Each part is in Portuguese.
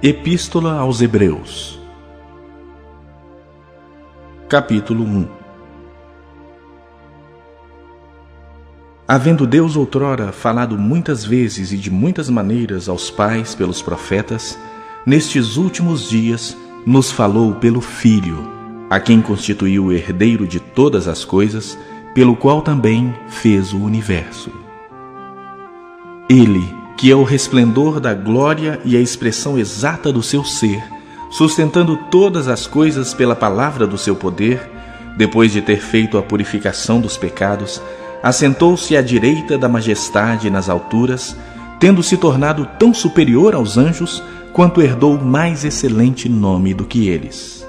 Epístola aos Hebreus, capítulo 1. Havendo Deus outrora falado muitas vezes e de muitas maneiras aos pais pelos profetas, nestes últimos dias nos falou pelo Filho, a quem constituiu o herdeiro de todas as coisas, pelo qual também fez o universo. Ele, que é o resplendor da glória e a expressão exata do seu ser, sustentando todas as coisas pela palavra do seu poder, depois de ter feito a purificação dos pecados, assentou-se à direita da majestade nas alturas, tendo se tornado tão superior aos anjos, quanto herdou mais excelente nome do que eles.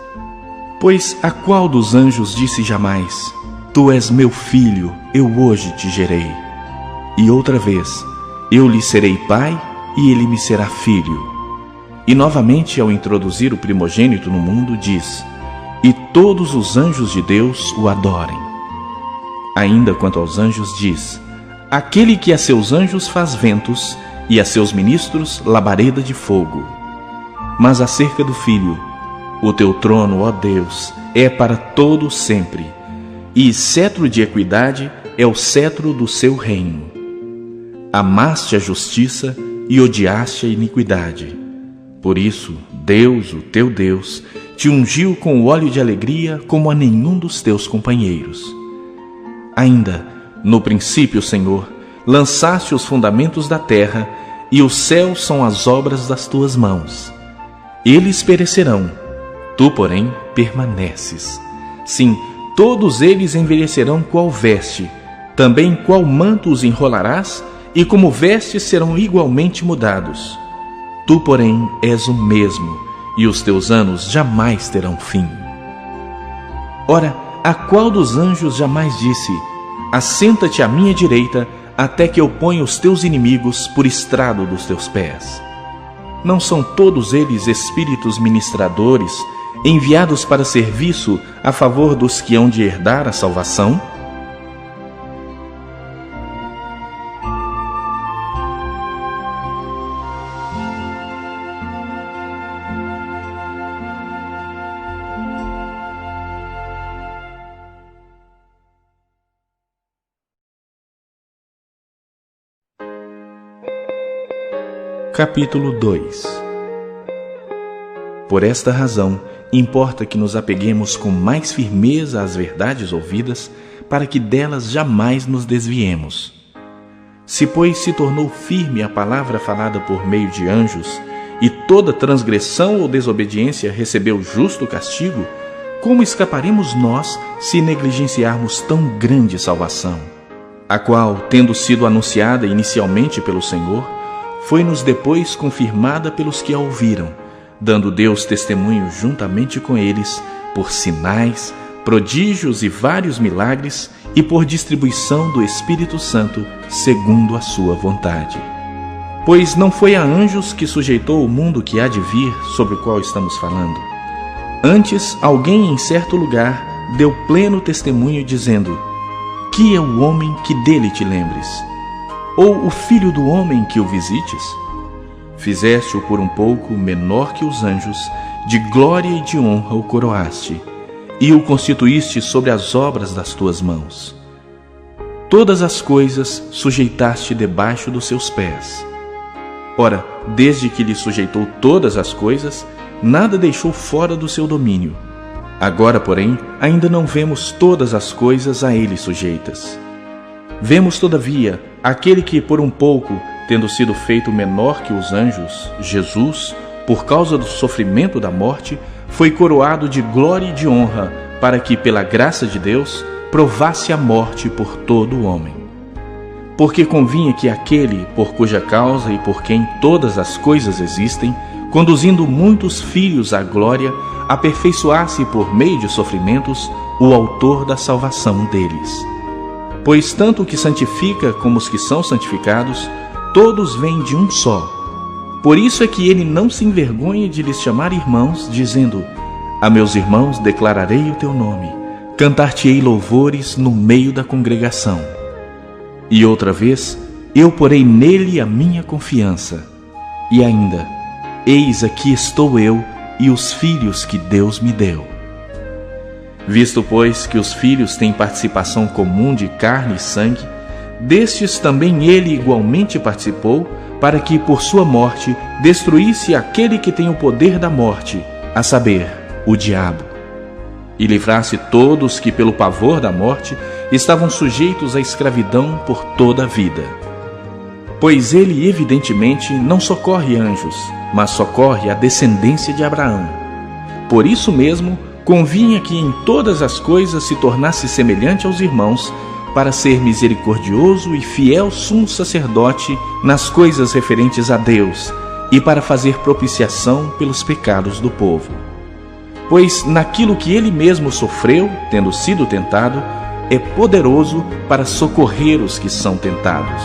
Pois a qual dos anjos disse jamais: Tu és meu filho, eu hoje te gerei? E outra vez: Eu lhe serei pai, e ele me será filho. E novamente, ao introduzir o primogênito no mundo, diz: E todos os anjos de Deus o adorem. Ainda quanto aos anjos diz: Aquele que a seus anjos faz ventos, e a seus ministros labareda de fogo. Mas acerca do Filho: O teu trono, ó Deus, é para todo sempre, e cetro de equidade é o cetro do seu reino. Amaste a justiça e odiaste a iniquidade. Por isso, Deus, o teu Deus, te ungiu com o óleo de alegria como a nenhum dos teus companheiros. Ainda, no princípio, Senhor, lançaste os fundamentos da terra, e os céus são as obras das tuas mãos. Eles perecerão, tu, porém, permaneces. Sim, todos eles envelhecerão qual veste, também qual manto os enrolarás, e como vestes serão igualmente mudados. Tu, porém, és o mesmo, e os teus anos jamais terão fim. Ora, a qual dos anjos jamais disse: Assenta-te à minha direita, até que eu ponha os teus inimigos por estrado dos teus pés? Não são todos eles espíritos ministradores, enviados para serviço a favor dos que hão de herdar a salvação? Capítulo 2. Por esta razão, importa que nos apeguemos com mais firmeza às verdades ouvidas, para que delas jamais nos desviemos. Se, pois, se tornou firme a palavra falada por meio de anjos, e toda transgressão ou desobediência recebeu justo castigo, como escaparemos nós se negligenciarmos tão grande salvação? A qual, tendo sido anunciada inicialmente pelo Senhor, foi-nos depois confirmada pelos que a ouviram, dando Deus testemunho juntamente com eles, por sinais, prodígios e vários milagres, e por distribuição do Espírito Santo, segundo a sua vontade. Pois não foi a anjos que sujeitou o mundo que há de vir, sobre o qual estamos falando. Antes, alguém em certo lugar deu pleno testemunho, dizendo: Que é o homem que dele te lembres? Ou o filho do homem que o visites? Fizeste-o por um pouco menor que os anjos, de glória e de honra o coroaste, e o constituíste sobre as obras das tuas mãos. Todas as coisas sujeitaste debaixo dos seus pés. Ora, desde que lhe sujeitou todas as coisas, nada deixou fora do seu domínio. Agora, porém, ainda não vemos todas as coisas a ele sujeitas. Vemos, todavia, aquele que, por um pouco, tendo sido feito menor que os anjos, Jesus, por causa do sofrimento da morte, foi coroado de glória e de honra, para que, pela graça de Deus, provasse a morte por todo o homem. Porque convinha que aquele, por cuja causa e por quem todas as coisas existem, conduzindo muitos filhos à glória, aperfeiçoasse por meio de sofrimentos o autor da salvação deles. Pois tanto o que santifica como os que são santificados, todos vêm de um só. Por isso é que ele não se envergonha de lhes chamar irmãos, dizendo: A meus irmãos declararei o teu nome, cantar-te-ei louvores no meio da congregação. E outra vez, eu porei nele a minha confiança. E ainda, eis aqui estou eu e os filhos que Deus me deu. Visto, pois, que os filhos têm participação comum de carne e sangue, destes também ele igualmente participou, para que, por sua morte, destruísse aquele que tem o poder da morte, a saber, o diabo, e livrasse todos que, pelo pavor da morte, estavam sujeitos à escravidão por toda a vida. Pois ele, evidentemente, não socorre anjos, mas socorre a descendência de Abraão. Por isso mesmo, convinha que em todas as coisas se tornasse semelhante aos irmãos, para ser misericordioso e fiel sumo sacerdote nas coisas referentes a Deus, e para fazer propiciação pelos pecados do povo. Pois naquilo que ele mesmo sofreu, tendo sido tentado, é poderoso para socorrer os que são tentados.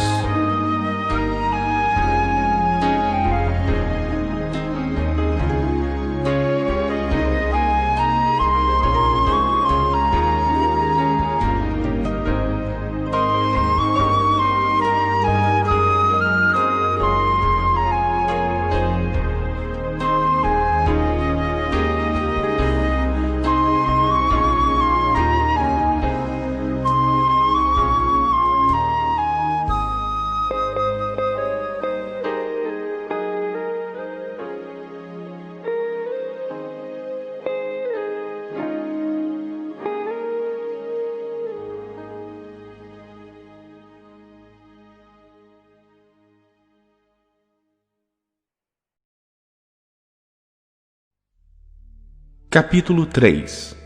Capítulo 3.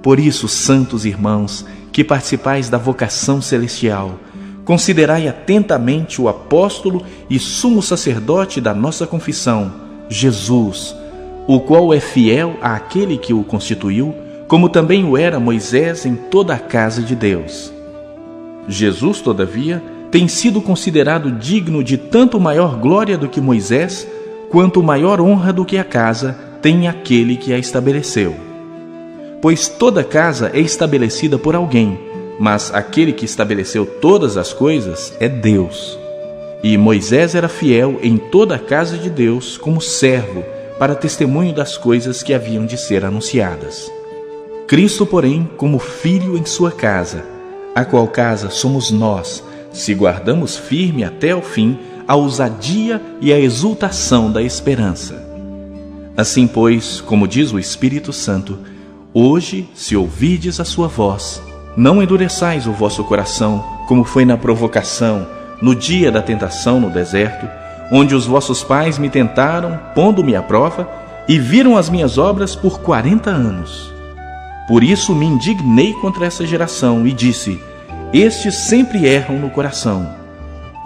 Por isso, santos irmãos, que participais da vocação celestial, considerai atentamente o apóstolo e sumo sacerdote da nossa confissão, Jesus, o qual é fiel àquele que o constituiu, como também o era Moisés em toda a casa de Deus. Jesus, todavia, tem sido considerado digno de tanto maior glória do que Moisés, quanto maior honra do que a casa tem aquele que a estabeleceu. Pois toda casa é estabelecida por alguém, mas aquele que estabeleceu todas as coisas é Deus. E Moisés era fiel em toda a casa de Deus como servo, para testemunho das coisas que haviam de ser anunciadas. Cristo, porém, como filho em sua casa, a qual casa somos nós, se guardamos firme até o fim a ousadia e a exultação da esperança. Assim, pois, como diz o Espírito Santo, hoje, se ouvirdes a sua voz, não endureçais o vosso coração, como foi na provocação, no dia da tentação no deserto, onde os vossos pais me tentaram, pondo-me à prova, e viram as minhas obras por 40 anos. Por isso me indignei contra essa geração e disse: estes sempre erram no coração.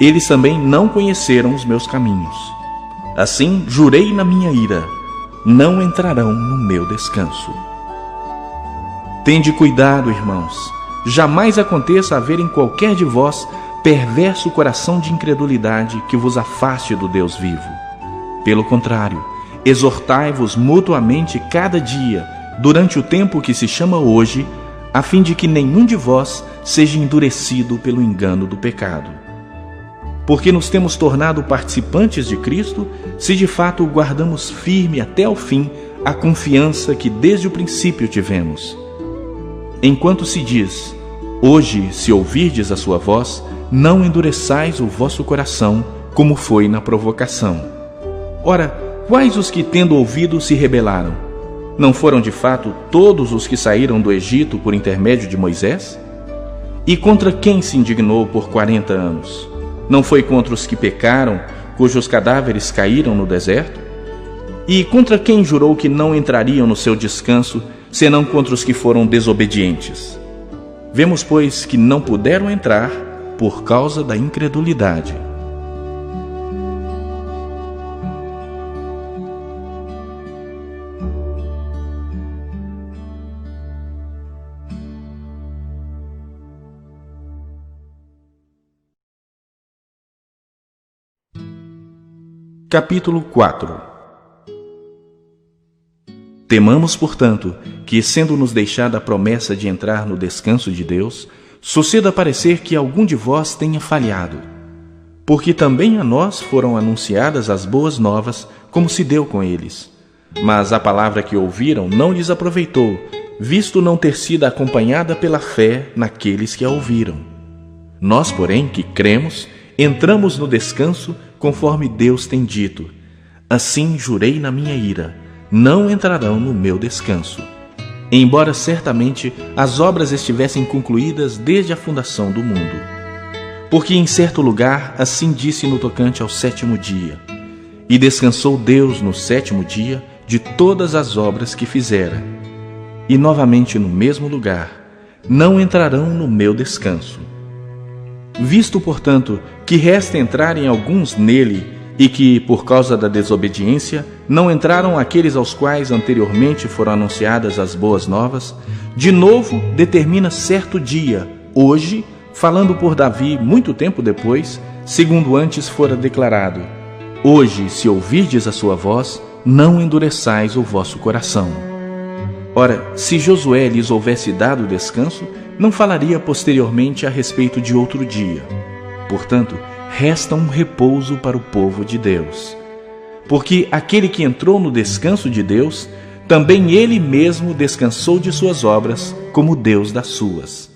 Eles também não conheceram os meus caminhos. Assim jurei na minha ira: não entrarão no meu descanso. Tende cuidado, irmãos, jamais aconteça haver em qualquer de vós perverso coração de incredulidade que vos afaste do Deus vivo. Pelo contrário, exortai-vos mutuamente cada dia, durante o tempo que se chama hoje, a fim de que nenhum de vós seja endurecido pelo engano do pecado. Porque nos temos tornado participantes de Cristo, se de fato guardamos firme até o fim a confiança que desde o princípio tivemos. Enquanto se diz: hoje, se ouvirdes a sua voz, não endureçais o vosso coração, como foi na provocação. Ora, quais os que, tendo ouvido, se rebelaram? Não foram de fato todos os que saíram do Egito por intermédio de Moisés? E contra quem se indignou por 40 anos? Não foi contra os que pecaram, cujos cadáveres caíram no deserto? E contra quem jurou que não entrariam no seu descanso, senão contra os que foram desobedientes? Vemos, pois, que não puderam entrar por causa da incredulidade. Capítulo 4. Temamos, portanto, que, sendo-nos deixada a promessa de entrar no descanso de Deus, suceda parecer que algum de vós tenha falhado. Porque também a nós foram anunciadas as boas novas, como se deu com eles. Mas a palavra que ouviram não lhes aproveitou, visto não ter sido acompanhada pela fé naqueles que a ouviram. Nós, porém, que cremos, entramos no descanso, conforme Deus tem dito: assim jurei na minha ira, não entrarão no meu descanso. Embora certamente as obras estivessem concluídas desde a fundação do mundo. Porque em certo lugar assim disse no tocante ao 7º dia: e descansou Deus no 7º dia de todas as obras que fizera. E novamente no mesmo lugar: não entrarão no meu descanso. Visto, portanto, que resta entrarem alguns nele, e que, por causa da desobediência, não entraram aqueles aos quais anteriormente foram anunciadas as boas novas, de novo determina certo dia, hoje, falando por Davi muito tempo depois, segundo antes fora declarado: hoje, se ouvirdes a sua voz, não endureçais o vosso coração. Ora, se Josué lhes houvesse dado descanso, não falaria posteriormente a respeito de outro dia. Portanto, resta um repouso para o povo de Deus. Porque aquele que entrou no descanso de Deus, também ele mesmo descansou de suas obras, como Deus das suas.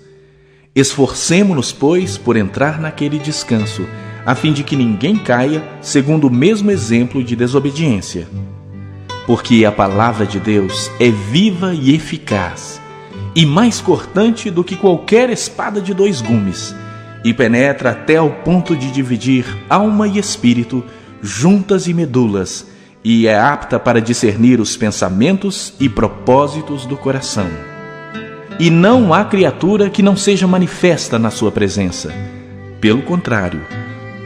Esforcemo-nos, pois, por entrar naquele descanso, a fim de que ninguém caia segundo o mesmo exemplo de desobediência. Porque a palavra de Deus é viva e eficaz, e mais cortante do que qualquer espada de 2 gumes, e penetra até ao ponto de dividir alma e espírito, juntas e medulas, e é apta para discernir os pensamentos e propósitos do coração. E não há criatura que não seja manifesta na sua presença. Pelo contrário,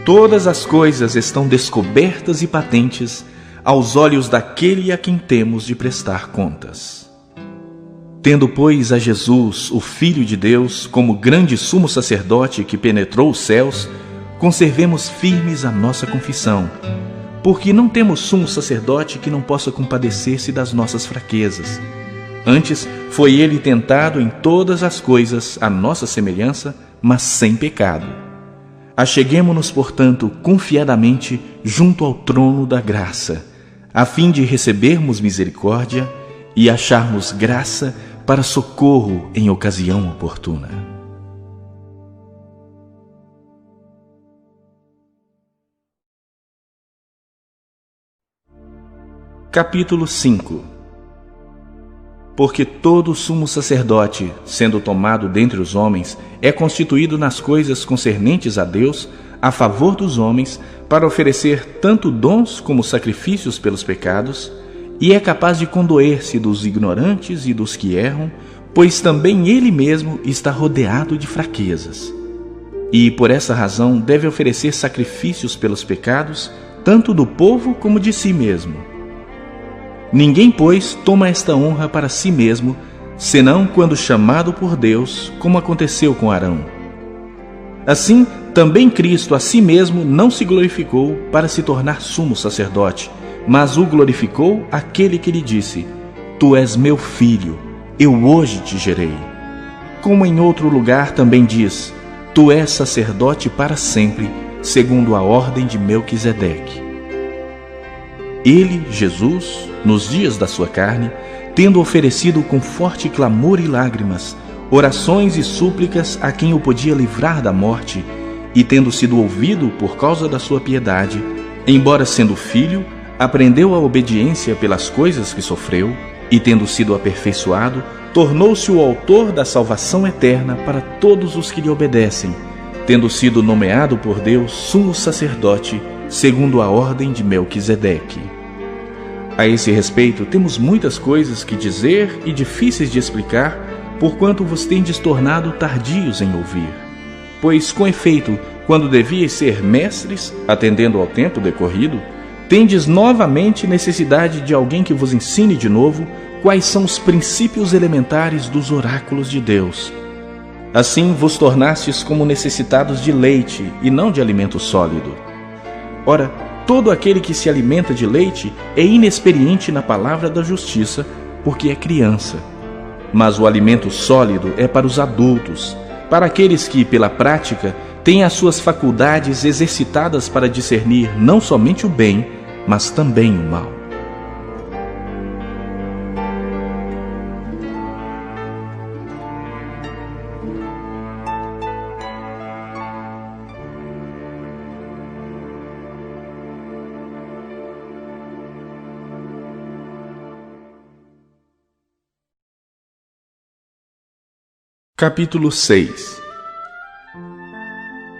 todas as coisas estão descobertas e patentes aos olhos daquele a quem temos de prestar contas. Tendo, pois, a Jesus, o Filho de Deus, como grande sumo sacerdote que penetrou os céus, conservemos firmes a nossa confissão, porque não temos sumo sacerdote que não possa compadecer-se das nossas fraquezas. Antes, foi ele tentado em todas as coisas à nossa semelhança, mas sem pecado. Acheguemo-nos, portanto, confiadamente junto ao trono da graça, a fim de recebermos misericórdia e acharmos graça para socorro em ocasião oportuna. Capítulo 5. Porque todo sumo sacerdote, sendo tomado dentre os homens, é constituído nas coisas concernentes a Deus, a favor dos homens, para oferecer tanto dons como sacrifícios pelos pecados, e é capaz de condoer-se dos ignorantes e dos que erram, pois também ele mesmo está rodeado de fraquezas. E por essa razão deve oferecer sacrifícios pelos pecados, tanto do povo como de si mesmo. Ninguém, pois, toma esta honra para si mesmo, senão quando chamado por Deus, como aconteceu com Arão. Assim, também Cristo a si mesmo não se glorificou para se tornar sumo sacerdote, mas o glorificou aquele que lhe disse: Tu és meu filho, eu hoje te gerei. Como em outro lugar também diz: Tu és sacerdote para sempre, segundo a ordem de Melquisedeque. Ele, Jesus, nos dias da sua carne, tendo oferecido com forte clamor e lágrimas, orações e súplicas a quem o podia livrar da morte, e tendo sido ouvido por causa da sua piedade, embora sendo filho, aprendeu a obediência pelas coisas que sofreu, e tendo sido aperfeiçoado, tornou-se o autor da salvação eterna para todos os que lhe obedecem, tendo sido nomeado por Deus sumo sacerdote, segundo a ordem de Melquisedeque. A esse respeito, temos muitas coisas que dizer e difíceis de explicar, porquanto vos tendes tornado tardios em ouvir. Pois, com efeito, quando devíeis ser mestres, atendendo ao tempo decorrido, tendes novamente necessidade de alguém que vos ensine de novo quais são os princípios elementares dos oráculos de Deus. Assim vos tornastes como necessitados de leite e não de alimento sólido. Ora, todo aquele que se alimenta de leite é inexperiente na palavra da justiça, porque é criança. Mas o alimento sólido é para os adultos, para aqueles que, pela prática, tem as suas faculdades exercitadas para discernir não somente o bem, mas também o mal. Capítulo 6.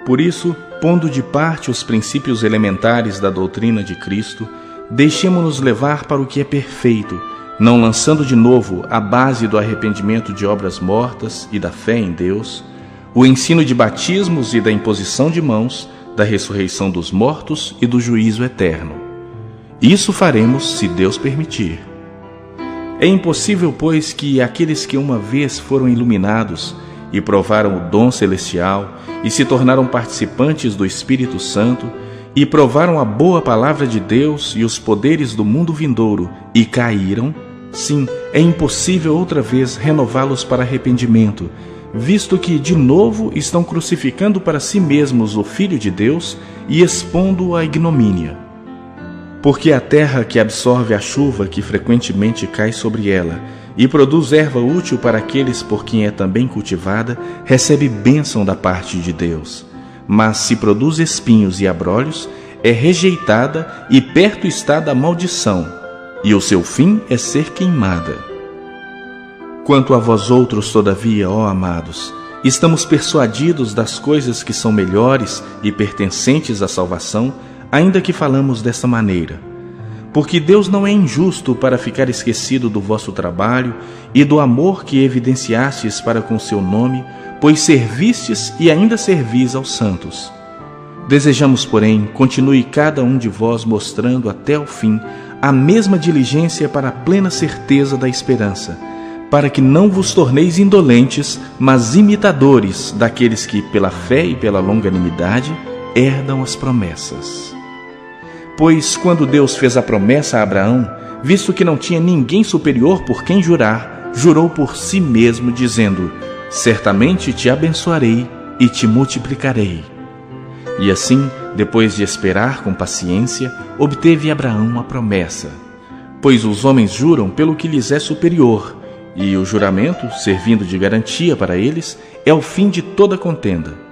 Por isso, pondo de parte os princípios elementares da doutrina de Cristo, deixemo-nos levar para o que é perfeito, não lançando de novo a base do arrependimento de obras mortas e da fé em Deus, o ensino de batismos e da imposição de mãos, da ressurreição dos mortos e do juízo eterno. Isso faremos se Deus permitir. É impossível, pois, que aqueles que uma vez foram iluminados e provaram o dom celestial e se tornaram participantes do Espírito Santo e provaram a boa palavra de Deus e os poderes do mundo vindouro e caíram, sim, é impossível outra vez renová-los para arrependimento, visto que de novo estão crucificando para si mesmos o Filho de Deus e expondo-o à ignomínia. Porque a terra que absorve a chuva que frequentemente cai sobre ela e produz erva útil para aqueles por quem é também cultivada, recebe bênção da parte de Deus. Mas se produz espinhos e abrolhos, é rejeitada e perto está da maldição, e o seu fim é ser queimada. Quanto a vós outros, todavia, ó amados, estamos persuadidos das coisas que são melhores e pertencentes à salvação, ainda que falamos desta maneira. Porque Deus não é injusto para ficar esquecido do vosso trabalho e do amor que evidenciastes para com seu nome, pois servistes e ainda servis aos santos. Desejamos, porém, continue cada um de vós mostrando até o fim a mesma diligência para a plena certeza da esperança, para que não vos torneis indolentes, mas imitadores daqueles que, pela fé e pela longanimidade, herdam as promessas. Pois quando Deus fez a promessa a Abraão, visto que não tinha ninguém superior por quem jurar, jurou por si mesmo, dizendo: certamente te abençoarei e te multiplicarei. E assim, depois de esperar com paciência, obteve Abraão a promessa. Pois os homens juram pelo que lhes é superior, e o juramento, servindo de garantia para eles, é o fim de toda contenda.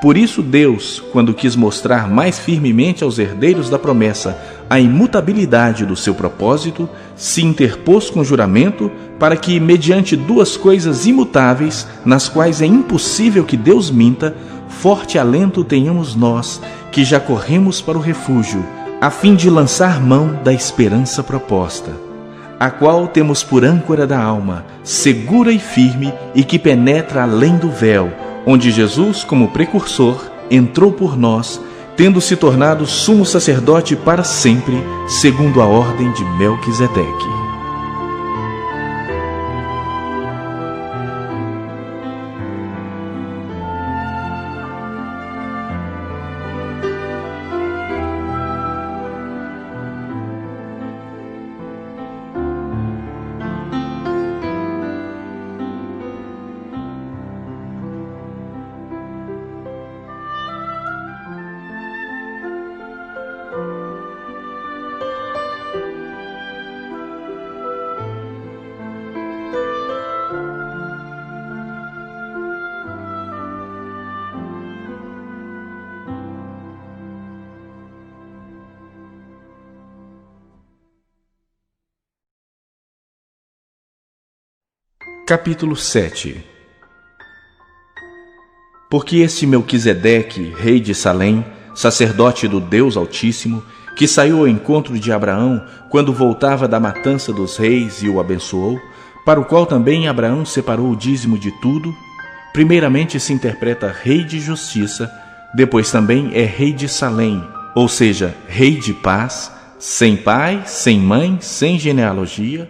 Por isso Deus, quando quis mostrar mais firmemente aos herdeiros da promessa a imutabilidade do seu propósito, se interpôs com juramento para que, mediante duas coisas imutáveis, nas quais é impossível que Deus minta, forte alento tenhamos nós, que já corremos para o refúgio, a fim de lançar mão da esperança proposta, a qual temos por âncora da alma, segura e firme, e que penetra além do véu, onde Jesus, como precursor, entrou por nós, tendo se tornado sumo sacerdote para sempre, segundo a ordem de Melquisedeque. Capítulo 7. Porque este Melquisedeque, rei de Salém, sacerdote do Deus Altíssimo, que saiu ao encontro de Abraão quando voltava da matança dos reis e o abençoou, para o qual também Abraão separou o dízimo de tudo, primeiramente se interpreta rei de justiça, depois também é rei de Salém, ou seja, rei de paz, sem pai, sem mãe, sem genealogia,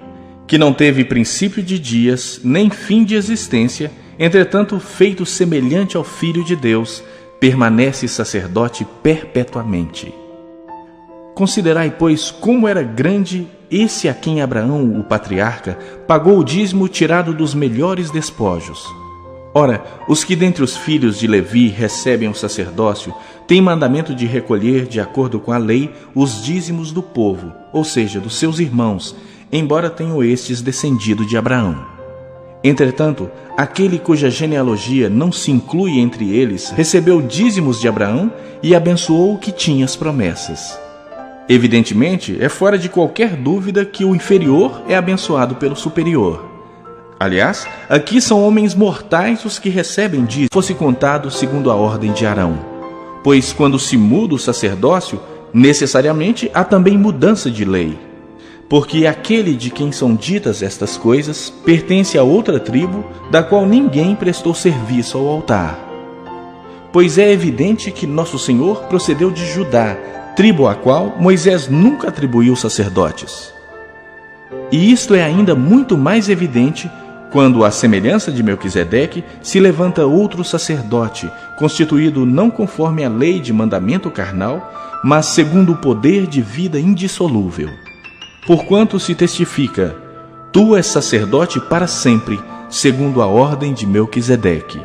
que não teve princípio de dias, nem fim de existência, entretanto, feito semelhante ao Filho de Deus, permanece sacerdote perpetuamente. Considerai, pois, como era grande esse a quem Abraão, o patriarca, pagou o dízimo tirado dos melhores despojos. Ora, os que dentre os filhos de Levi recebem o sacerdócio têm mandamento de recolher, de acordo com a lei, os dízimos do povo, ou seja, dos seus irmãos, embora tenham estes descendido de Abraão. Entretanto, aquele cuja genealogia não se inclui entre eles recebeu dízimos de Abraão e abençoou o que tinha as promessas. Evidentemente, é fora de qualquer dúvida que o inferior é abençoado pelo superior. Aliás, aqui são homens mortais os que recebem dízimo, fosse contado segundo a ordem de Arão. Pois quando se muda o sacerdócio, necessariamente há também mudança de lei. Porque aquele de quem são ditas estas coisas pertence a outra tribo, da qual ninguém prestou serviço ao altar. Pois é evidente que nosso Senhor procedeu de Judá, tribo à qual Moisés nunca atribuiu sacerdotes. E isto é ainda muito mais evidente quando, à semelhança de Melquisedeque, se levanta outro sacerdote, constituído não conforme a lei de mandamento carnal, mas segundo o poder de vida indissolúvel. Porquanto se testifica: tu és sacerdote para sempre, segundo a ordem de Melquisedeque.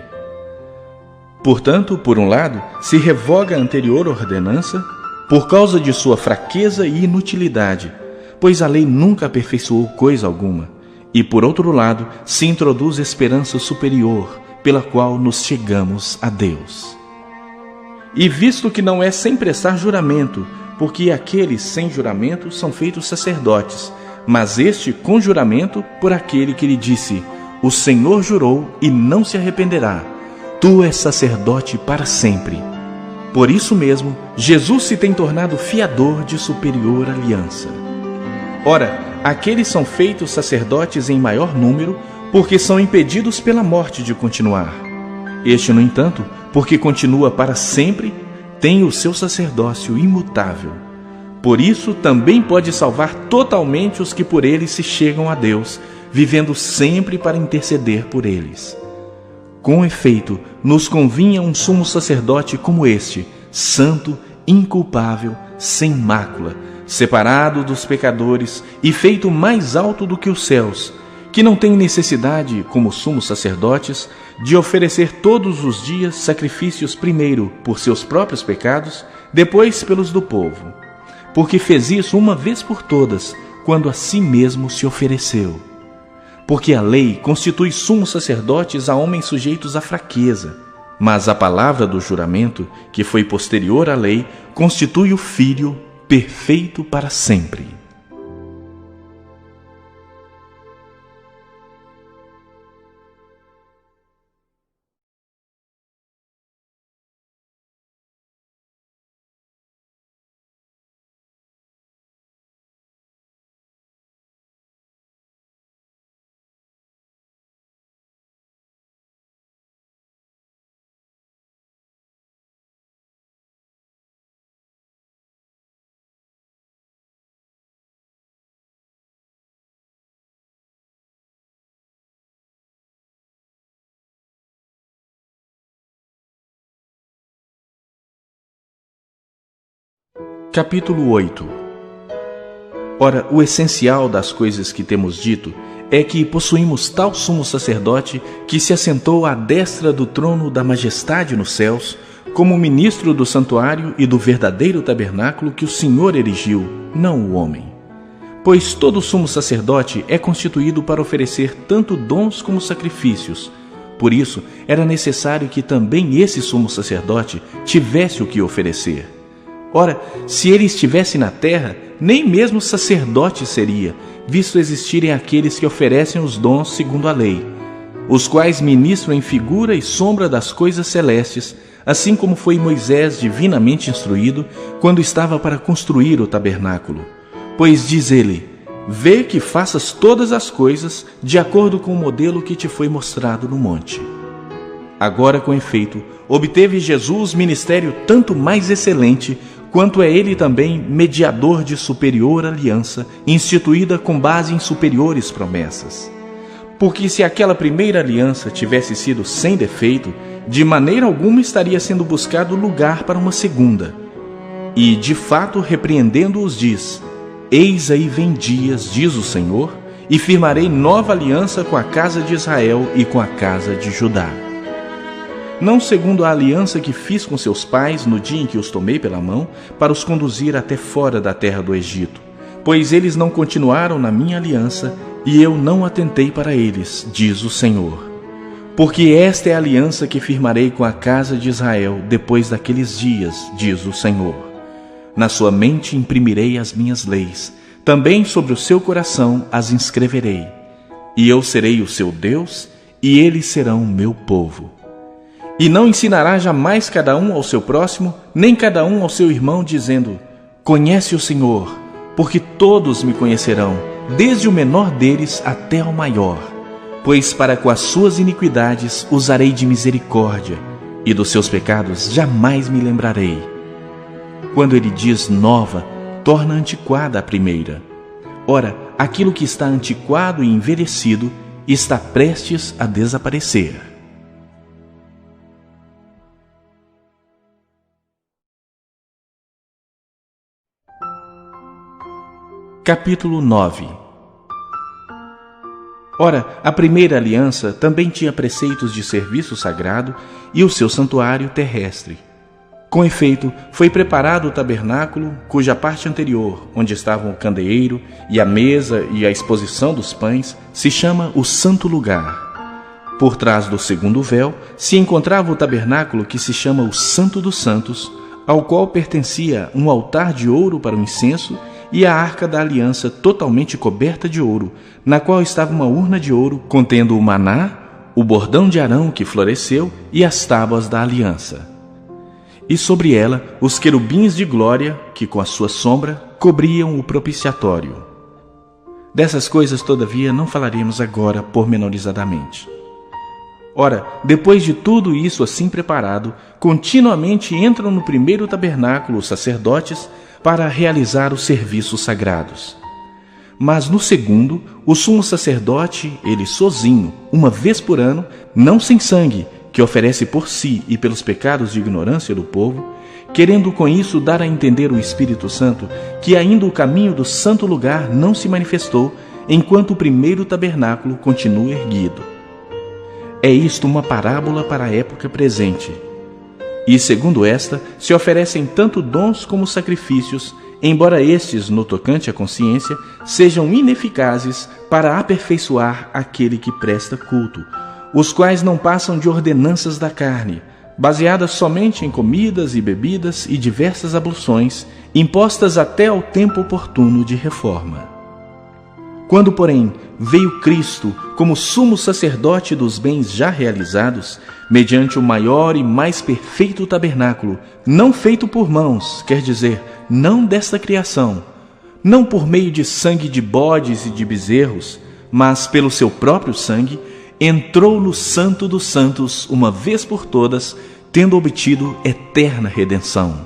Portanto, por um lado, se revoga a anterior ordenança, por causa de sua fraqueza e inutilidade, pois a lei nunca aperfeiçoou coisa alguma. E, por outro lado, se introduz esperança superior, pela qual nos chegamos a Deus. E visto que não é sem prestar juramento, porque aqueles sem juramento são feitos sacerdotes, mas este com juramento por aquele que lhe disse: o Senhor jurou e não se arrependerá, tu és sacerdote para sempre. Por isso mesmo, Jesus se tem tornado fiador de superior aliança. Ora, aqueles são feitos sacerdotes em maior número, porque são impedidos pela morte de continuar. Este, no entanto, porque continua para sempre, tem o seu sacerdócio imutável. Por isso, também pode salvar totalmente os que por ele se chegam a Deus, vivendo sempre para interceder por eles. Com efeito, nos convinha um sumo sacerdote como este, santo, inculpável, sem mácula, separado dos pecadores e feito mais alto do que os céus, que não tem necessidade, como sumos sacerdotes, de oferecer todos os dias sacrifícios primeiro por seus próprios pecados, depois pelos do povo, porque fez isso uma vez por todas, quando a si mesmo se ofereceu. Porque a lei constitui sumos sacerdotes a homens sujeitos à fraqueza, mas a palavra do juramento, que foi posterior à lei, constitui o Filho perfeito para sempre. Capítulo 8. Ora, o essencial das coisas que temos dito é que possuímos tal sumo sacerdote que se assentou à destra do trono da majestade nos céus, como ministro do santuário e do verdadeiro tabernáculo que o Senhor erigiu, não o homem. Pois todo sumo sacerdote é constituído para oferecer tanto dons como sacrifícios. Por isso, era necessário que também esse sumo sacerdote tivesse o que oferecer. Ora, se ele estivesse na terra, nem mesmo sacerdote seria, visto existirem aqueles que oferecem os dons segundo a lei, os quais ministram em figura e sombra das coisas celestes, assim como foi Moisés divinamente instruído quando estava para construir o tabernáculo. Pois diz ele: vê que faças todas as coisas de acordo com o modelo que te foi mostrado no monte. Agora, com efeito, obteve Jesus ministério tanto mais excelente, quanto é ele também mediador de superior aliança, instituída com base em superiores promessas. Porque se aquela primeira aliança tivesse sido sem defeito, de maneira alguma estaria sendo buscado lugar para uma segunda. E, de fato, repreendendo-os, diz: eis aí vem dias, diz o Senhor, e firmarei nova aliança com a casa de Israel e com a casa de Judá. não segundo a aliança que fiz com seus pais no dia em que os tomei pela mão, para os conduzir até fora da terra do Egito, pois eles não continuaram na minha aliança, e eu não atentei para eles, diz o Senhor. Porque esta é a aliança que firmarei com a casa de Israel depois daqueles dias, diz o Senhor. Na sua mente imprimirei as minhas leis, também sobre o seu coração as inscreverei. E eu serei o seu Deus, e eles serão o meu povo. E não ensinará jamais cada um ao seu próximo, nem cada um ao seu irmão, dizendo: conhece o Senhor, porque todos me conhecerão, desde o menor deles até ao maior. Pois para com as suas iniquidades usarei de misericórdia, e dos seus pecados jamais me lembrarei. Quando ele diz nova, torna antiquada a primeira. Ora, aquilo que está antiquado e envelhecido está prestes a desaparecer. Capítulo 9. Ora, a primeira aliança também tinha preceitos de serviço sagrado e o seu santuário terrestre. Com efeito, foi preparado o tabernáculo, cuja parte anterior, onde estavam o candeeiro e a mesa e a exposição dos pães, se chama o Santo Lugar. Por trás do segundo véu se encontrava o tabernáculo que se chama o Santo dos Santos, ao qual pertencia um altar de ouro para o incenso e a arca da aliança totalmente coberta de ouro, na qual estava uma urna de ouro contendo o maná, o bordão de Arão que floresceu e as tábuas da aliança. E sobre ela os querubins de glória, que com a sua sombra cobriam o propiciatório. Dessas coisas, todavia, não falaremos agora pormenorizadamente. Ora, depois de tudo isso assim preparado, continuamente entram no primeiro tabernáculo os sacerdotes para realizar os serviços sagrados. Mas no segundo, o sumo sacerdote, ele sozinho, uma vez por ano, não sem sangue, que oferece por si e pelos pecados de ignorância do povo, querendo com isso dar a entender o Espírito Santo que ainda o caminho do santo lugar não se manifestou, enquanto o primeiro tabernáculo continua erguido. É isto uma parábola para a época presente. E, segundo esta, se oferecem tanto dons como sacrifícios, embora estes, no tocante à consciência, sejam ineficazes para aperfeiçoar aquele que presta culto, os quais não passam de ordenanças da carne, baseadas somente em comidas e bebidas e diversas abluções, impostas até ao tempo oportuno de reforma. Quando, porém, veio Cristo como sumo sacerdote dos bens já realizados, mediante o maior e mais perfeito tabernáculo, não feito por mãos, quer dizer, não desta criação, não por meio de sangue de bodes e de bezerros, mas pelo seu próprio sangue, entrou no Santo dos Santos uma vez por todas, tendo obtido eterna redenção.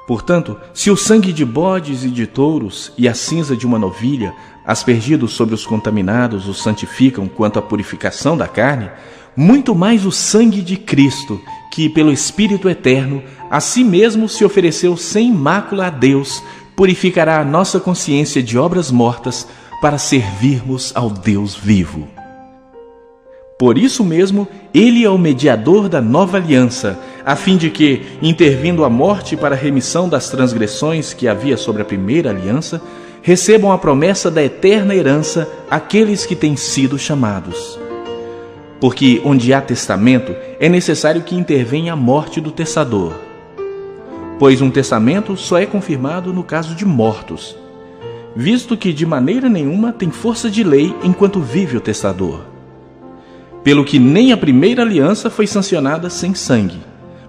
Portanto, se o sangue de bodes e de touros e a cinza de uma novilha, aspergidos sobre os contaminados, os santificam quanto à purificação da carne, muito mais o sangue de Cristo, que pelo Espírito Eterno, a si mesmo se ofereceu sem mácula a Deus, purificará a nossa consciência de obras mortas para servirmos ao Deus vivo. Por isso mesmo, ele é o mediador da nova aliança, a fim de que, intervindo a morte para a remissão das transgressões que havia sobre a primeira aliança, recebam a promessa da eterna herança aqueles que têm sido chamados. Porque onde há testamento, é necessário que intervenha a morte do testador. Pois um testamento só é confirmado no caso de mortos, visto que de maneira nenhuma tem força de lei enquanto vive o testador. Pelo que nem a primeira aliança foi sancionada sem sangue,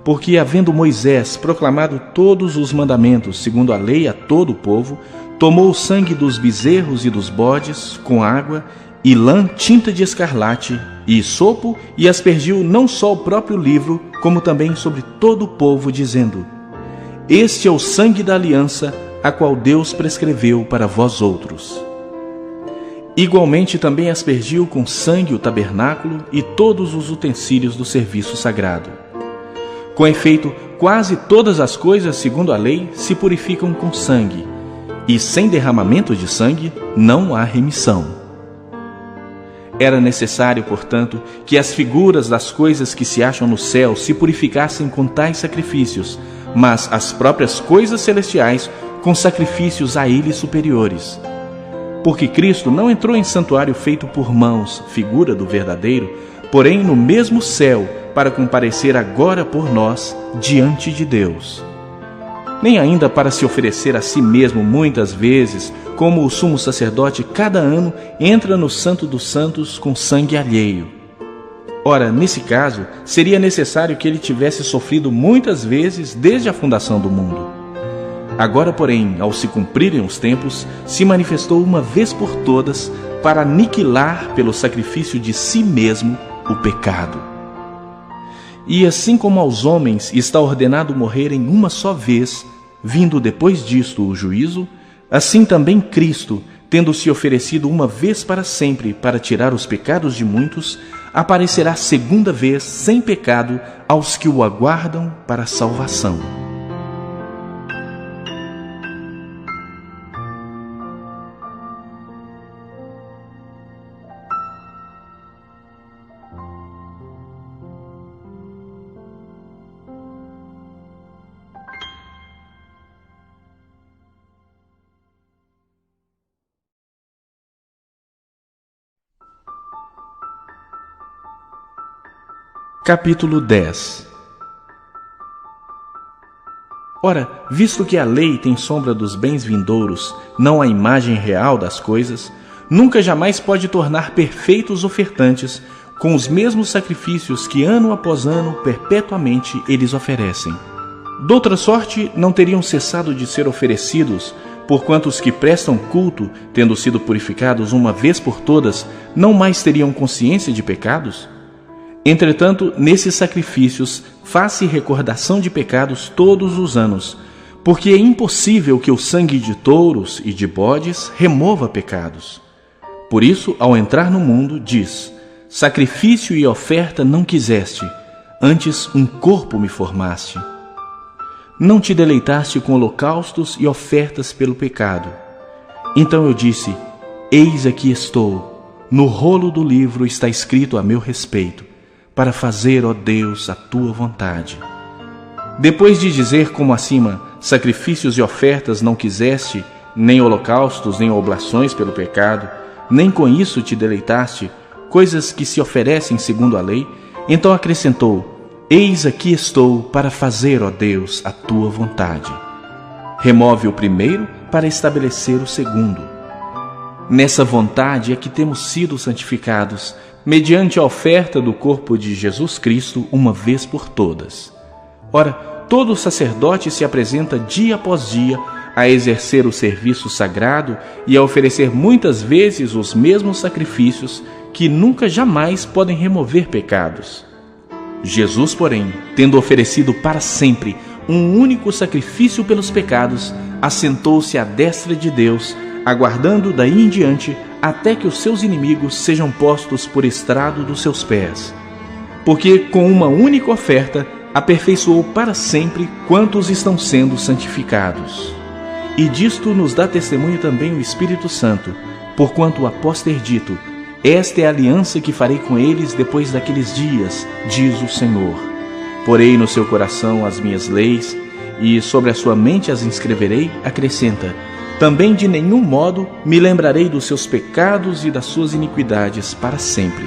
porque, havendo Moisés proclamado todos os mandamentos segundo a lei a todo o povo, tomou o sangue dos bezerros e dos bodes, com água, e lã tinta de escarlate, e sopo, e aspergiu não só o próprio livro, como também sobre todo o povo, dizendo: Este é o sangue da aliança, a qual Deus prescreveu para vós outros. Igualmente também aspergiu com sangue o tabernáculo e todos os utensílios do serviço sagrado. Com efeito, quase todas as coisas, segundo a lei, se purificam com sangue, e sem derramamento de sangue não há remissão. Era necessário, portanto, que as figuras das coisas que se acham no céu se purificassem com tais sacrifícios, mas as próprias coisas celestiais com sacrifícios a eles superiores. Porque Cristo não entrou em santuário feito por mãos, figura do verdadeiro, porém no mesmo céu, para comparecer agora por nós diante de Deus. Nem ainda para se oferecer a si mesmo muitas vezes, como o sumo sacerdote cada ano entra no Santo dos Santos com sangue alheio. Ora, nesse caso, seria necessário que ele tivesse sofrido muitas vezes desde a fundação do mundo. Agora, porém, ao se cumprirem os tempos, se manifestou uma vez por todas para aniquilar pelo sacrifício de si mesmo o pecado. E assim como aos homens está ordenado morrerem uma só vez, vindo depois disto o juízo, assim também Cristo, tendo se oferecido uma vez para sempre para tirar os pecados de muitos, aparecerá segunda vez sem pecado aos que o aguardam para a salvação. Capítulo 10. Ora, visto que a lei tem sombra dos bens vindouros, não a imagem real das coisas, nunca jamais pode tornar perfeitos ofertantes com os mesmos sacrifícios que ano após ano perpetuamente eles oferecem. Doutra sorte, não teriam cessado de ser oferecidos, porquanto os que prestam culto, tendo sido purificados uma vez por todas, não mais teriam consciência de pecados? Entretanto, nesses sacrifícios faz-se recordação de pecados todos os anos, porque é impossível que o sangue de touros e de bodes remova pecados. Por isso, ao entrar no mundo, diz: sacrifício e oferta não quiseste, antes um corpo me formaste. Não te deleitaste com holocaustos e ofertas pelo pecado. Então eu disse: eis aqui estou, no rolo do livro está escrito a meu respeito, para fazer, ó Deus, a tua vontade. Depois de dizer como acima, sacrifícios e ofertas não quiseste, nem holocaustos, nem oblações pelo pecado, nem com isso te deleitaste, coisas que se oferecem segundo a lei, então acrescentou: eis aqui estou para fazer, ó Deus, a tua vontade. Remove o primeiro para estabelecer o segundo. Nessa vontade é que temos sido santificados, mediante a oferta do corpo de Jesus Cristo uma vez por todas. Ora, todo sacerdote se apresenta dia após dia a exercer o serviço sagrado e a oferecer muitas vezes os mesmos sacrifícios que nunca jamais podem remover pecados. Jesus, porém, tendo oferecido para sempre um único sacrifício pelos pecados, assentou-se à destra de Deus, aguardando daí em diante até que os seus inimigos sejam postos por estrado dos seus pés. Porque com uma única oferta aperfeiçoou para sempre quantos estão sendo santificados. E disto nos dá testemunho também o Espírito Santo, porquanto após ter dito: esta é a aliança que farei com eles depois daqueles dias, diz o Senhor. Porei no seu coração as minhas leis, e sobre a sua mente as inscreverei, acrescenta: também de nenhum modo me lembrarei dos seus pecados e das suas iniquidades para sempre.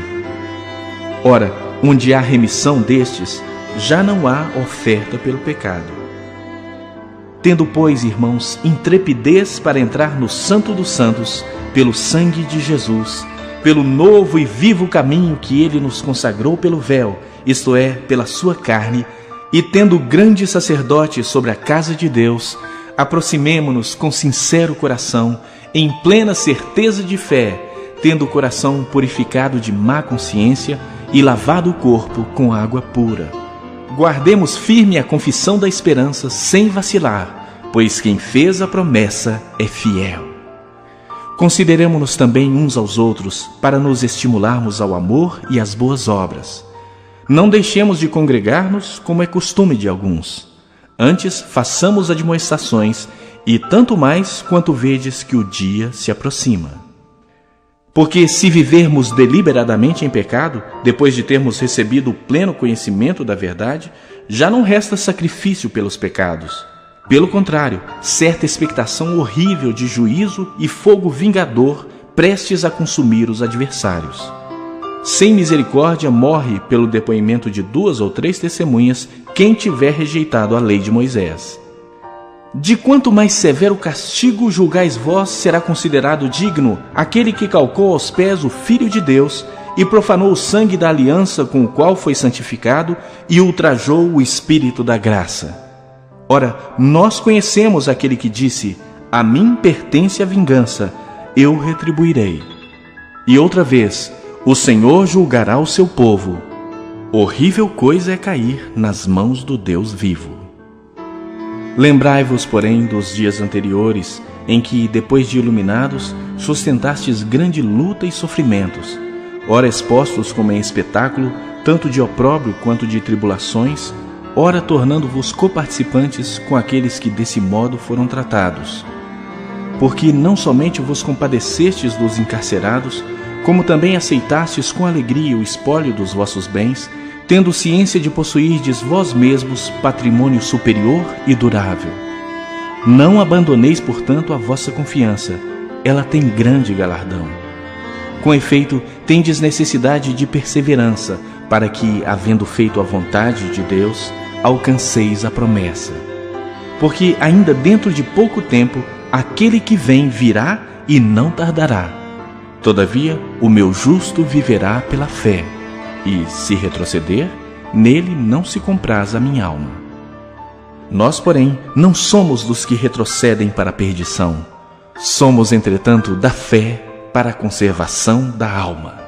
Ora, onde há remissão destes, já não há oferta pelo pecado. Tendo, pois, irmãos, intrepidez para entrar no Santo dos Santos, pelo sangue de Jesus, pelo novo e vivo caminho que ele nos consagrou pelo véu, isto é, pela sua carne, e tendo grande sacerdote sobre a casa de Deus, aproximemo-nos com sincero coração, em plena certeza de fé, tendo o coração purificado de má consciência e lavado o corpo com água pura. Guardemos firme a confissão da esperança sem vacilar, pois quem fez a promessa é fiel. Consideremo-nos também uns aos outros, para nos estimularmos ao amor e às boas obras. Não deixemos de congregar-nos, como é costume de alguns. Antes, façamos admoestações, e tanto mais quanto vedes que o dia se aproxima. Porque se vivermos deliberadamente em pecado, depois de termos recebido o pleno conhecimento da verdade, já não resta sacrifício pelos pecados. Pelo contrário, certa expectação horrível de juízo e fogo vingador prestes a consumir os adversários. Sem misericórdia morre pelo depoimento de 2 ou 3 testemunhas quem tiver rejeitado a lei de Moisés. De quanto mais severo castigo julgais vós, será considerado digno aquele que calcou aos pés o Filho de Deus e profanou o sangue da aliança com o qual foi santificado e ultrajou o Espírito da graça. Ora, nós conhecemos aquele que disse: a mim pertence a vingança, eu retribuirei. E outra vez, o Senhor julgará o seu povo. Horrível coisa é cair nas mãos do Deus vivo. Lembrai-vos, porém, dos dias anteriores, em que, depois de iluminados, sustentastes grande luta e sofrimentos, ora expostos como em espetáculo, tanto de opróbrio quanto de tribulações, ora tornando-vos coparticipantes com aqueles que desse modo foram tratados. Porque não somente vos compadecestes dos encarcerados, como também aceitastes com alegria o espólio dos vossos bens, tendo ciência de possuirdes vós mesmos patrimônio superior e durável. Não abandoneis, portanto, a vossa confiança, ela tem grande galardão. Com efeito, tendes necessidade de perseverança, para que, havendo feito a vontade de Deus, alcanceis a promessa. Porque ainda dentro de pouco tempo, aquele que vem virá e não tardará. Todavia, o meu justo viverá pela fé. E, se retroceder, nele não se compraz a minha alma. Nós, porém, não somos dos que retrocedem para a perdição. Somos, entretanto, da fé para a conservação da alma.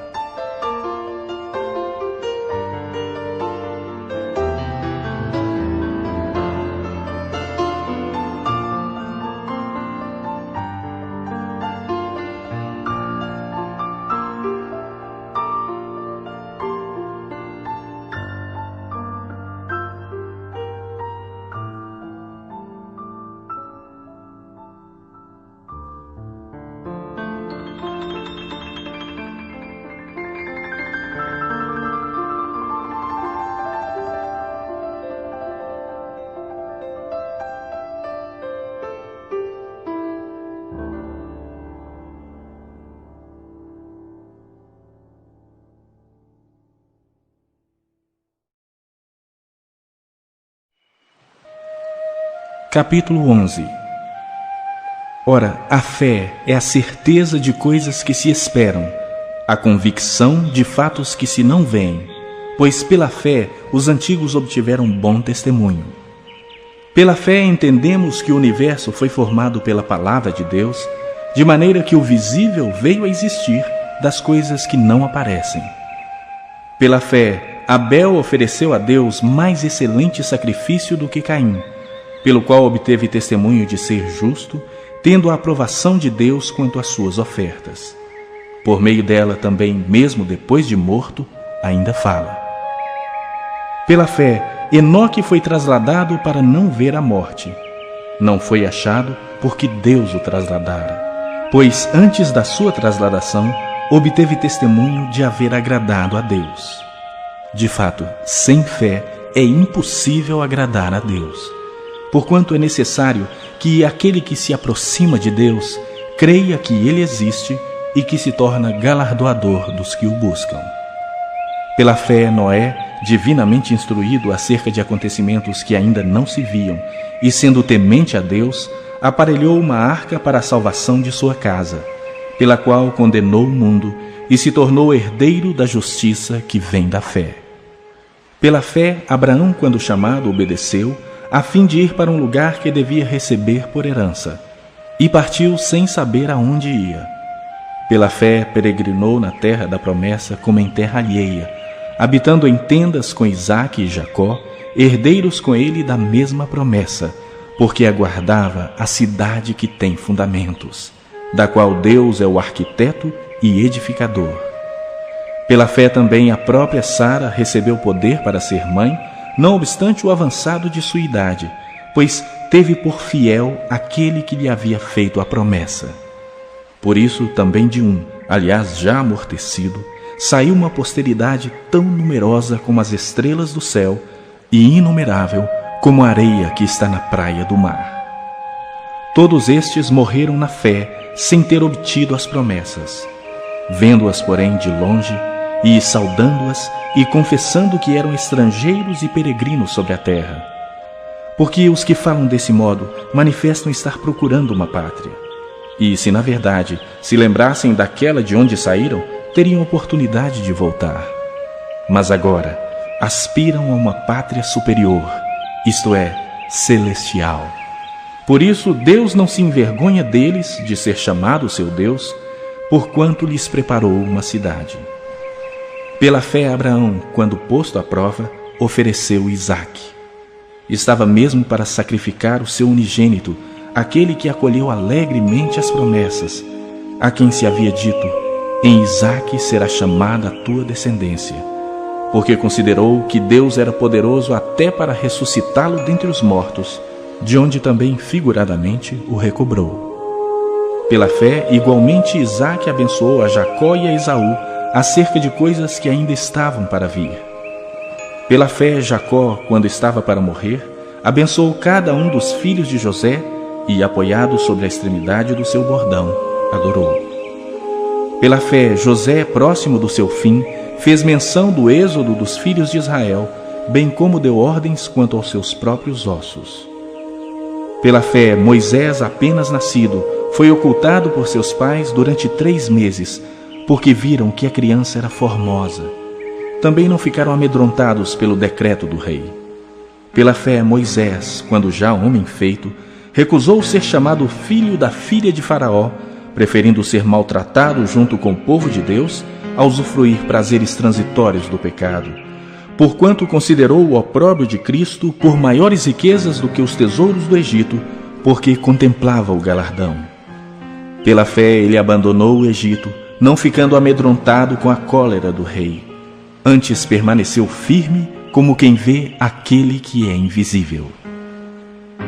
Capítulo 11. Ora, a fé é a certeza de coisas que se esperam, a convicção de fatos que se não veem, pois pela fé os antigos obtiveram bom testemunho. Pela fé entendemos que o universo foi formado pela palavra de Deus, de maneira que o visível veio a existir das coisas que não aparecem. Pela fé, Abel ofereceu a Deus mais excelente sacrifício do que Caim, pelo qual obteve testemunho de ser justo, tendo a aprovação de Deus quanto às suas ofertas. Por meio dela também, mesmo depois de morto, ainda fala. Pela fé, Enoque foi trasladado para não ver a morte. Não foi achado porque Deus o trasladara, pois antes da sua trasladação, obteve testemunho de haver agradado a Deus. De fato, sem fé é impossível agradar a Deus, porquanto é necessário que aquele que se aproxima de Deus creia que Ele existe e que se torna galardoador dos que o buscam. Pela fé, Noé, divinamente instruído acerca de acontecimentos que ainda não se viam, e sendo temente a Deus, aparelhou uma arca para a salvação de sua casa, pela qual condenou o mundo e se tornou herdeiro da justiça que vem da fé. Pela fé, Abraão, quando chamado, obedeceu, a fim de ir para um lugar que devia receber por herança, e partiu sem saber aonde ia. Pela fé peregrinou na terra da promessa como em terra alheia, habitando em tendas com Isaque e Jacó, herdeiros com ele da mesma promessa, porque aguardava a cidade que tem fundamentos, da qual Deus é o arquiteto e edificador. Pela fé também a própria Sara recebeu poder para ser mãe, não obstante o avançado de sua idade, pois teve por fiel aquele que lhe havia feito a promessa. Por isso também de um, aliás já amortecido, saiu uma posteridade tão numerosa como as estrelas do céu e inumerável como a areia que está na praia do mar. Todos estes morreram na fé, sem ter obtido as promessas. Vendo-as, porém, de longe, e saudando-as, e confessando que eram estrangeiros e peregrinos sobre a terra. Porque os que falam desse modo manifestam estar procurando uma pátria. E, se na verdade se lembrassem daquela de onde saíram, teriam oportunidade de voltar. Mas agora aspiram a uma pátria superior, isto é, celestial. Por isso Deus não se envergonha deles de ser chamado seu Deus, porquanto lhes preparou uma cidade. Pela fé Abraão, quando posto à prova, ofereceu Isaque. Estava mesmo para sacrificar o seu unigênito, aquele que acolheu alegremente as promessas, a quem se havia dito: em Isaque será chamada a tua descendência, porque considerou que Deus era poderoso até para ressuscitá-lo dentre os mortos, de onde também figuradamente o recobrou. Pela fé, igualmente Isaque abençoou a Jacó e a Esaú acerca de coisas que ainda estavam para vir. Pela fé, Jacó, quando estava para morrer, abençoou cada um dos filhos de José e, apoiado sobre a extremidade do seu bordão, adorou. Pela fé, José, próximo do seu fim, fez menção do êxodo dos filhos de Israel, bem como deu ordens quanto aos seus próprios ossos. Pela fé, Moisés, apenas nascido, foi ocultado por seus pais durante 3 meses, porque viram que a criança era formosa. Também não ficaram amedrontados pelo decreto do rei. Pela fé, Moisés, quando já homem feito, recusou ser chamado filho da filha de Faraó, preferindo ser maltratado junto com o povo de Deus, a usufruir prazeres transitórios do pecado, porquanto considerou o opróbrio de Cristo por maiores riquezas do que os tesouros do Egito, porque contemplava o galardão. Pela fé ele abandonou o Egito, não ficando amedrontado com a cólera do rei. Antes permaneceu firme, como quem vê aquele que é invisível.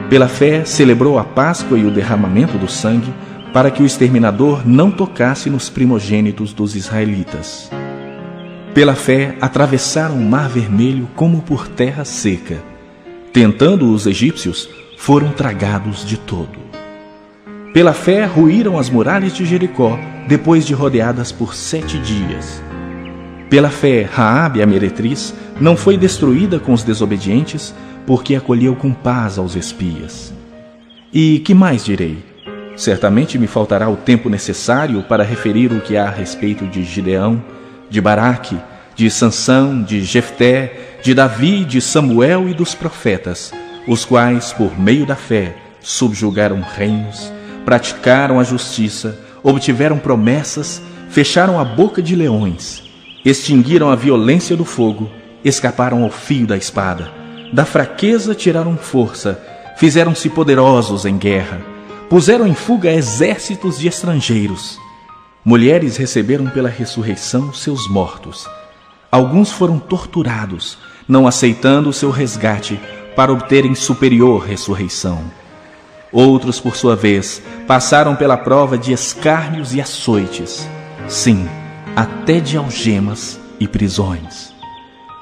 Pela fé celebrou a Páscoa e o derramamento do sangue, para que o exterminador não tocasse nos primogênitos dos israelitas. Pela fé atravessaram o Mar Vermelho como por terra seca. Tentando os egípcios, foram tragados de todo. Pela fé ruíram as muralhas de Jericó, depois de rodeadas por 7 dias. Pela fé, Raabe, a meretriz, não foi destruída com os desobedientes, porque acolheu com paz aos espias. E que mais direi? Certamente me faltará o tempo necessário para referir o que há a respeito de Gideão, de Baraque, de Sansão, de Jefté, de Davi, de Samuel e dos profetas, os quais, por meio da fé, subjugaram reinos, praticaram a justiça, obtiveram promessas, fecharam a boca de leões, extinguiram a violência do fogo, escaparam ao fio da espada, da fraqueza tiraram força, fizeram-se poderosos em guerra, puseram em fuga exércitos de estrangeiros. Mulheres receberam pela ressurreição seus mortos. Alguns foram torturados, não aceitando o seu resgate, para obterem superior ressurreição. Outros, por sua vez, passaram pela prova de escárnios e açoites, sim, até de algemas e prisões.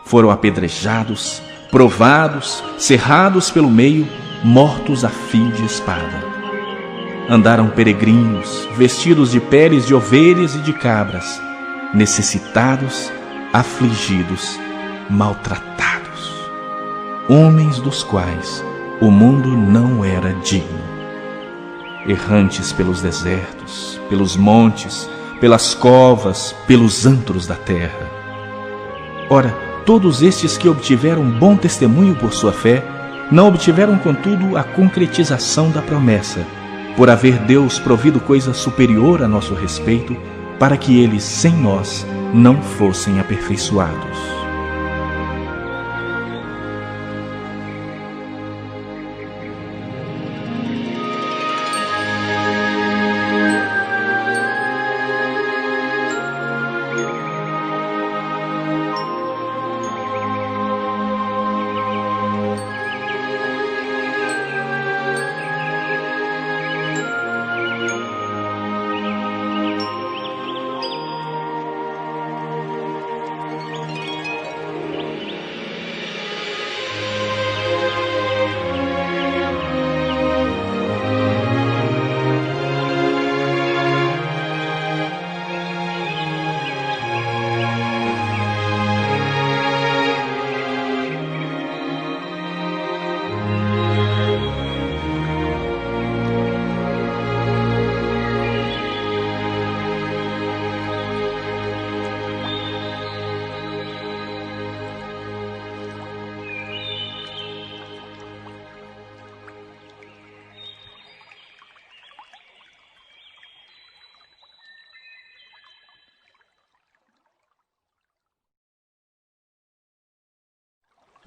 Foram apedrejados, provados, cerrados pelo meio, mortos a fio de espada. Andaram peregrinos, vestidos de peles de ovelhas e de cabras, necessitados, afligidos, maltratados, homens dos quais o mundo não era digno. Errantes pelos desertos, pelos montes, pelas covas, pelos antros da terra. Ora, todos estes que obtiveram bom testemunho por sua fé, não obtiveram, contudo, a concretização da promessa, por haver Deus provido coisa superior a nosso respeito, para que eles, sem nós, não fossem aperfeiçoados.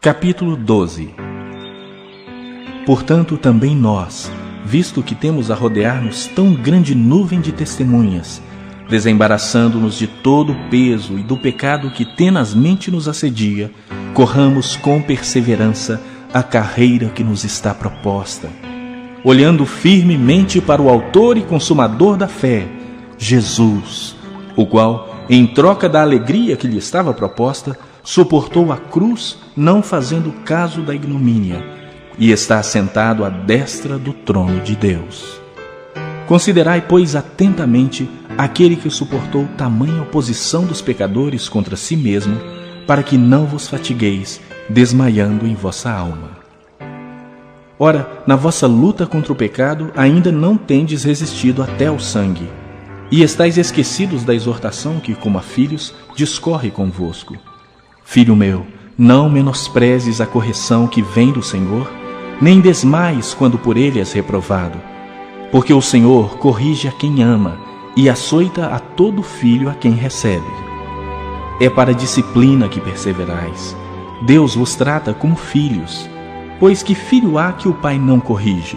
Capítulo 12. Portanto, também nós, visto que temos a rodear-nos tão grande nuvem de testemunhas, desembaraçando-nos de todo o peso e do pecado que tenazmente nos assedia, corramos com perseverança a carreira que nos está proposta, olhando firmemente para o autor e consumador da fé, Jesus, o qual, em troca da alegria que lhe estava proposta, suportou a cruz, não fazendo caso da ignomínia, e está assentado à destra do trono de Deus. Considerai, pois, atentamente aquele que suportou tamanha oposição dos pecadores contra si mesmo, para que não vos fatigueis, desmaiando em vossa alma. Ora, na vossa luta contra o pecado, ainda não tendes resistido até ao sangue, e estáis esquecidos da exortação que, como a filhos, discorre convosco. Filho meu, não menosprezes a correção que vem do Senhor, nem desmaies quando por ele és reprovado. Porque o Senhor corrige a quem ama e açoita a todo filho a quem recebe. É para a disciplina que perseverais. Deus vos trata como filhos. Pois que filho há que o pai não corrige?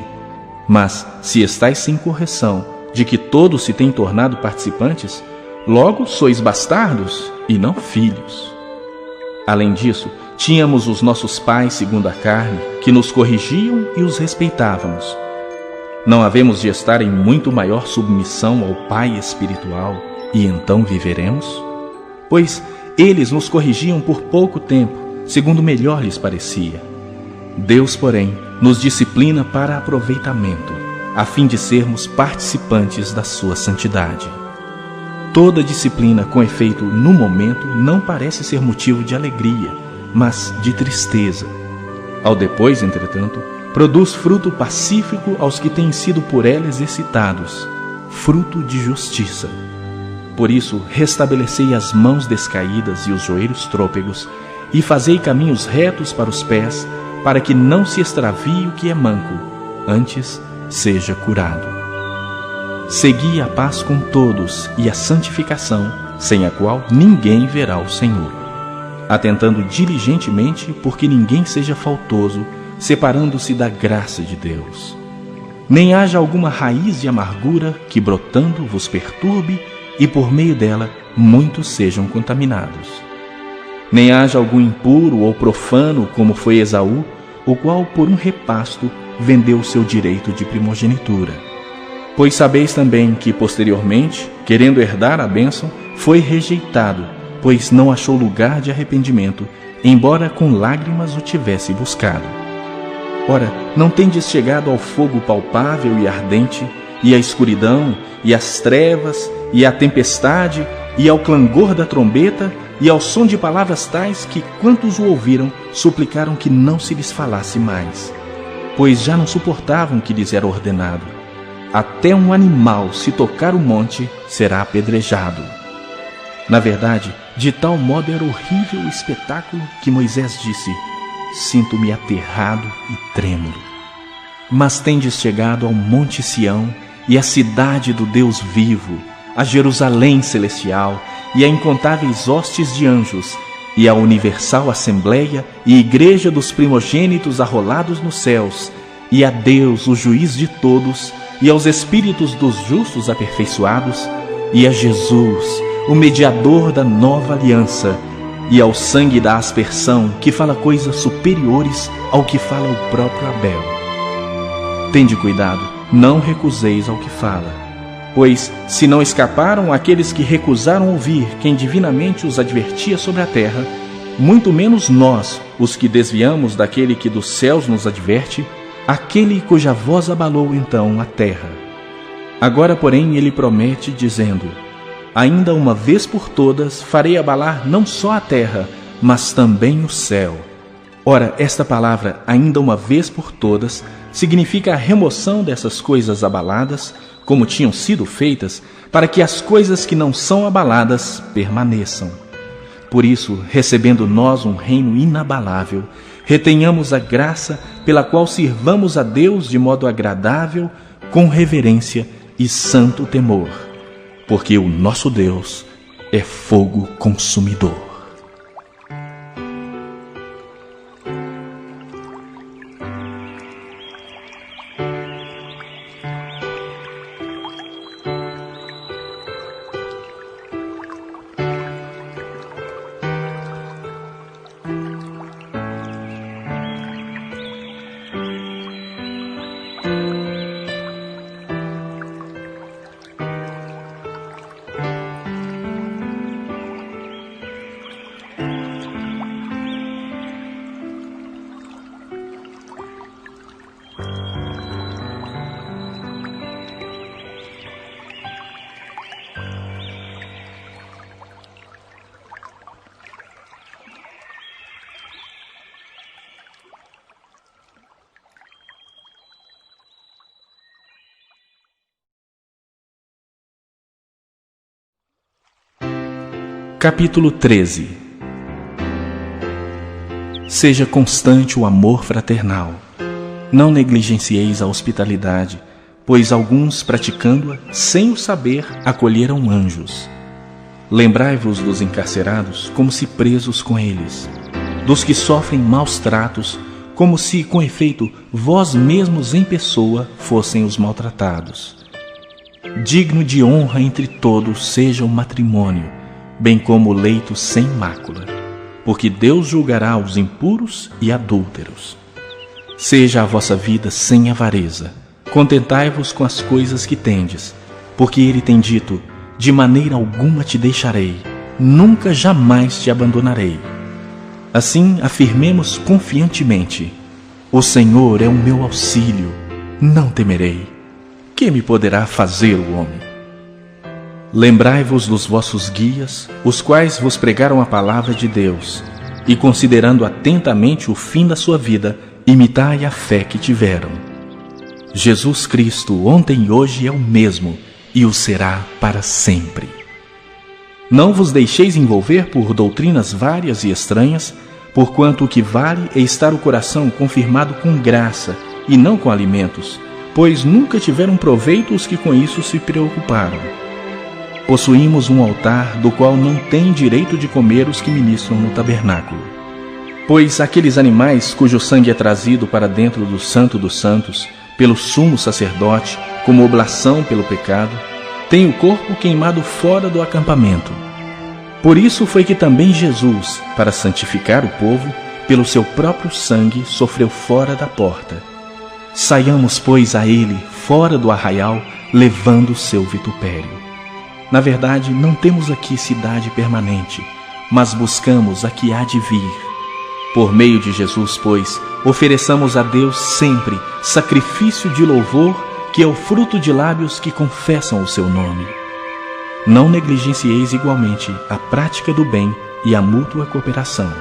Mas, se estáis sem correção, de que todos se têm tornado participantes, logo sois bastardos e não filhos. Além disso, tínhamos os nossos pais segundo a carne, que nos corrigiam e os respeitávamos. Não havemos de estar em muito maior submissão ao Pai espiritual, e então viveremos? Pois eles nos corrigiam por pouco tempo, segundo melhor lhes parecia. Deus, porém, nos disciplina para aproveitamento, a fim de sermos participantes da sua santidade. Toda disciplina, com efeito no momento, não parece ser motivo de alegria, mas de tristeza. Ao depois, entretanto, produz fruto pacífico aos que têm sido por ela exercitados, fruto de justiça. Por isso, restabelecei as mãos descaídas e os joelhos trôpegos, e fazei caminhos retos para os pés, para que não se extravie o que é manco, antes seja curado. Segui a paz com todos e a santificação, sem a qual ninguém verá o Senhor. Atentando diligentemente, porque ninguém seja faltoso, separando-se da graça de Deus. Nem haja alguma raiz de amargura que, brotando, vos perturbe, e por meio dela muitos sejam contaminados. Nem haja algum impuro ou profano, como foi Esaú, o qual, por um repasto, vendeu o seu direito de primogenitura. Pois sabeis também que, posteriormente, querendo herdar a bênção, foi rejeitado, pois não achou lugar de arrependimento, embora com lágrimas o tivesse buscado. Ora, não tendes chegado ao fogo palpável e ardente, e à escuridão, e às trevas, e à tempestade, e ao clangor da trombeta, e ao som de palavras tais que, quantos o ouviram, suplicaram que não se lhes falasse mais, pois já não suportavam que lhes era ordenado. Até um animal, se tocar o monte, será apedrejado. Na verdade, de tal modo era horrível o espetáculo que Moisés disse: sinto-me aterrado e trêmulo. Mas tendes chegado ao monte Sião e à cidade do Deus vivo, a Jerusalém celestial e a incontáveis hostes de anjos, e a universal assembleia e igreja dos primogênitos arrolados nos céus, e a Deus, o juiz de todos, e aos espíritos dos justos aperfeiçoados, e a Jesus, o mediador da nova aliança, e ao sangue da aspersão, que fala coisas superiores ao que fala o próprio Abel. Tende cuidado, não recuseis ao que fala, pois se não escaparam aqueles que recusaram ouvir quem divinamente os advertia sobre a terra, muito menos nós, os que desviamos daquele que dos céus nos adverte, aquele cuja voz abalou então a terra. Agora, porém, ele promete, dizendo: ainda uma vez por todas farei abalar não só a terra, mas também o céu. Ora, esta palavra, ainda uma vez por todas, significa a remoção dessas coisas abaladas, como tinham sido feitas, para que as coisas que não são abaladas permaneçam. Por isso, recebendo nós um reino inabalável, retenhamos a graça pela qual sirvamos a Deus de modo agradável, com reverência e santo temor, porque o nosso Deus é fogo consumidor. Capítulo 13. Seja constante o amor fraternal. Não negligencieis a hospitalidade, pois alguns, praticando-a, sem o saber, acolheram anjos. Lembrai-vos dos encarcerados, como se presos com eles, dos que sofrem maus tratos, como se, com efeito, vós mesmos em pessoa fossem os maltratados. Digno de honra entre todos seja o matrimônio, bem como o leito sem mácula, porque Deus julgará os impuros e adúlteros. Seja a vossa vida sem avareza. Contentai-vos com as coisas que tendes, porque ele tem dito: de maneira alguma te deixarei, nunca jamais te abandonarei. Assim afirmemos confiantemente: o Senhor é o meu auxílio, não temerei. Que me poderá fazer o homem? Lembrai-vos dos vossos guias, os quais vos pregaram a palavra de Deus, e considerando atentamente o fim da sua vida, imitai a fé que tiveram. Jesus Cristo, ontem e hoje, é o mesmo, e o será para sempre. Não vos deixeis envolver por doutrinas várias e estranhas, porquanto o que vale é estar o coração confirmado com graça, e não com alimentos, pois nunca tiveram proveito os que com isso se preocuparam. Possuímos um altar do qual não têm direito de comer os que ministram no tabernáculo. Pois aqueles animais cujo sangue é trazido para dentro do Santo dos Santos, pelo sumo sacerdote, como oblação pelo pecado, têm o corpo queimado fora do acampamento. Por isso foi que também Jesus, para santificar o povo, pelo seu próprio sangue sofreu fora da porta. Saiamos, pois, a ele, fora do arraial, levando o seu vitupério. Na verdade, não temos aqui cidade permanente, mas buscamos a que há de vir. Por meio de Jesus, pois, ofereçamos a Deus sempre sacrifício de louvor, que é o fruto de lábios que confessam o seu nome. Não negligencieis igualmente a prática do bem e a mútua cooperação,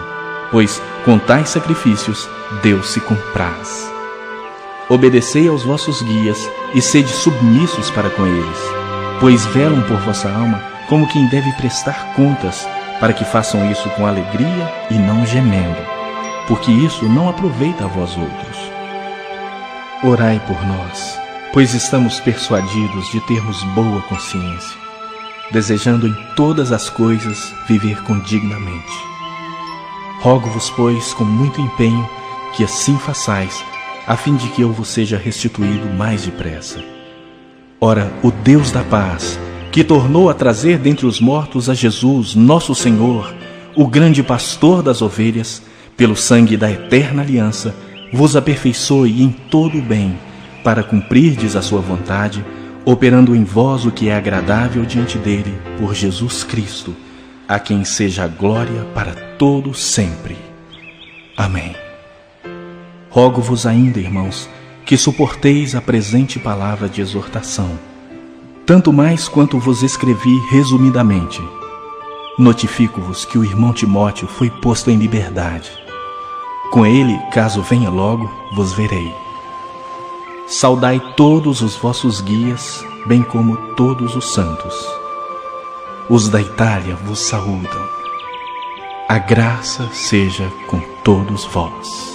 pois com tais sacrifícios Deus se compraz. Obedecei aos vossos guias e sede submissos para com eles, pois velam por vossa alma como quem deve prestar contas, para que façam isso com alegria e não gemendo, porque isso não aproveita a vós outros. Orai por nós, pois estamos persuadidos de termos boa consciência, desejando em todas as coisas viver condignamente. Rogo-vos, pois, com muito empenho, que assim façais, a fim de que eu vos seja restituído mais depressa. Ora, o Deus da paz, que tornou a trazer dentre os mortos a Jesus, nosso Senhor, o grande pastor das ovelhas, pelo sangue da eterna aliança, vos aperfeiçoe em todo o bem, para cumprirdes a sua vontade, operando em vós o que é agradável diante dele, por Jesus Cristo, a quem seja a glória para todo sempre. Amém. Rogo-vos ainda, irmãos, que suporteis a presente palavra de exortação, tanto mais quanto vos escrevi resumidamente. Notifico-vos que o irmão Timóteo foi posto em liberdade. Com ele, caso venha logo, vos verei. Saudai todos os vossos guias, bem como todos os santos. Os da Itália vos saúdam. A graça seja com todos vós.